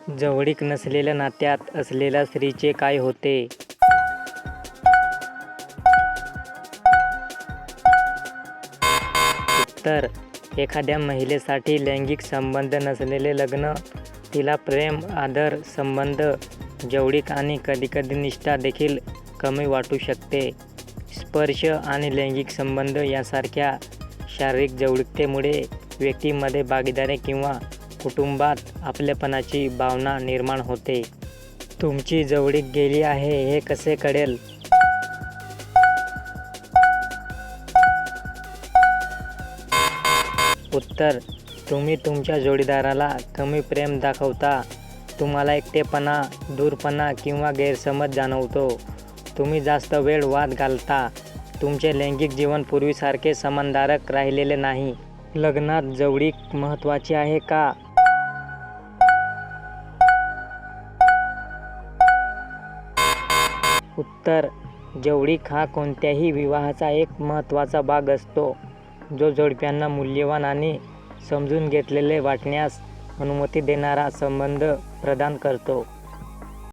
जवळीक नसलेल्या नात्यात असलेल्या स्त्रीचे काय होते? उत्तर: एखाद्या महिलेसाठी लैंगिक संबंध नसलेले लग्न तिला प्रेम, आदर, संबंध, जवळीक आणि कधीकधी निष्ठा देखील कमी वाटू शकते. स्पर्श आणि लैंगिक संबंध यासारख्या शारीरिक जवळीकतेमुळे व्यक्तीमध्ये भागीदारी किंवा कुटुंबात आपलेपणाची भावना निर्माण होते. तुमची जवळीक गेली आहे हे कसे कळेल? उत्तर: तुम्ही तुमच्या जोडीदाराला कमी प्रेम दाखवता, तुम्हाला एकटेपणा, दूरपणा किंवा गैरसमज जाणवतो, तुम्ही जास्त वेळ वाद घालता, तुमचे लैंगिक जीवन पूर्वीसारखे समाधानकारक राहिलेले नाही. लग्नात जवळीक महत्त्वाची आहे का? उत्तर: जवळीक हा कोणत्याही विवाहाचा एक महत्त्वाचा भाग असतो, जो जोडप्यांना मूल्यवान आणि समजून घेतलेले वाटण्यास अनुमती देणारा संबंध प्रदान करतो.